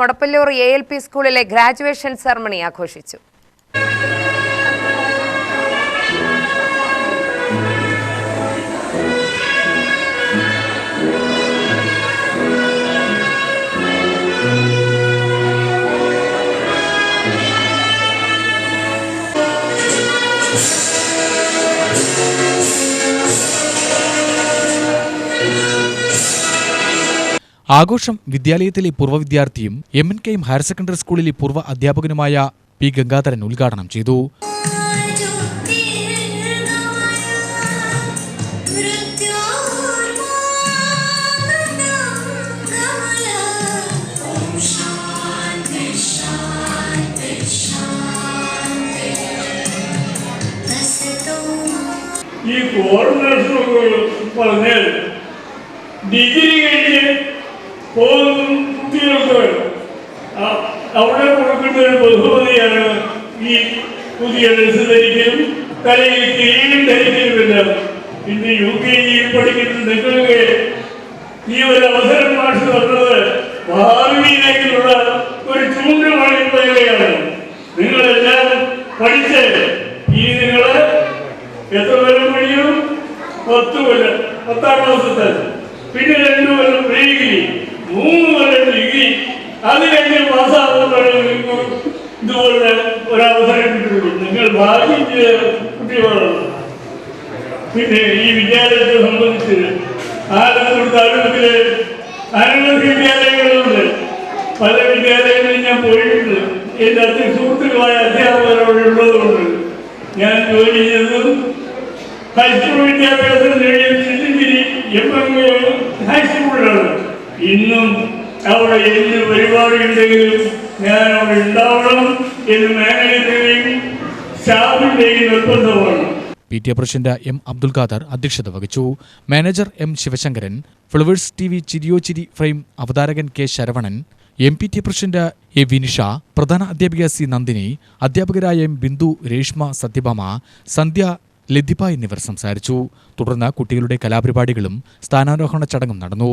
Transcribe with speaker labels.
Speaker 1: മൊടപ്പല്ലൂർ ALP സ്കൂളിലെ graduation ceremony ആഘോഷിച്ചു.
Speaker 2: ആഘോഷം വിദ്യാലയത്തിലെ പൂർവ്വ വിദ്യാർത്ഥിയും MNKM ഹയർ സെക്കൻഡറി സ്കൂളിലെ പൂർവ്വ അധ്യാപകനുമായ P. ഗംഗാധരൻ ഉദ്ഘാടനം ചെയ്തു.
Speaker 3: ഈ പറഞ്ഞാൽ ഡിഗ്രി കഴിഞ്ഞ് പോകുന്ന കുട്ടികൾക്ക് അവിടെ കൊടുക്കുന്ന ഒരു ബഹുമതിയാണ് ഈ പുതിയ ഡ്രസ് ധരിക്കലും തലയിൽ കിരീടം ധരിക്കലുമെല്ലാം. ഇന്ന് UKG പഠിക്കുന്ന നിങ്ങൾക്ക് ഈ ഒരു അവസരം മാറ്റി തന്നത് ഭാവിയിലേക്കുള്ള ഒരു ചൂണ്ടുമണി പോലെയാണ്. നിങ്ങളെല്ലാം പഠിച്ച് ഈ നിങ്ങള് എത്ര കൊല്ലം കഴിയും? 10 കൊല്ലം, 10ാം ക്ലാസ്സിൽ, പിന്നെ 2 കൊല്ലം ഡിഗ്രി, 3 കൊല്ലം ഡിഗ്രി, അത് കഴിഞ്ഞ് പാസ്സാകുമ്പോഴേ ഇതുപോലെ ഒരവസരം കിട്ടുള്ളൂ. നിങ്ങൾ ഭാഗ്യ കുട്ടികളാണ്. പിന്നെ ഈ വിദ്യാലയത്തെ സംബന്ധിച്ച് ആലത്തൂർ താലൂക്കില് അനവധി വിദ്യാലയങ്ങളുണ്ട്. പല വിദ്യാലയങ്ങളിൽ ഞാൻ പോയിട്ടുണ്ട്. എൻ്റെ സുഹൃത്തുക്കളായ അധ്യാപകരോട് ഉള്ളതുകൊണ്ട് ഞാൻ ജോലി ചെയ്തതും ഹൈസ്കൂൾ വിദ്യാഭ്യാസം നേടിയത് ഹൈസ്കൂളിലാണ്. ഇന്നും അവിടെ എന്ത് പരിപാടി ഉണ്ടെങ്കിലും ഞാൻ അവിടെ ഉണ്ടാവണം എന്ന് മാനേജറിന്റെയും സ്റ്റാഫിന്റെയും നിർബന്ധമാണ്.
Speaker 2: PTA president M. Abdul Khader അധ്യക്ഷത വഹിച്ചു. Manager M. Sivasankaran, Flowers TV Chiriyo Chiri frame അവതാരകൻ K. Saravanan, MPTA president A. Vinisha, പ്രധാന അധ്യാപിക C. നന്ദിനി, അധ്യാപകരായ M. ബിന്ദു, രേഷ്മ, സത്യഭാമ, സന്ധ്യ, ലതിബ എന്നിവർ സംസാരിച്ചു. തുടർന്ന് കുട്ടികളുടെ കലാപരിപാടികളും സ്ഥാനാരോഹണ ചടങ്ങും നടന്നു.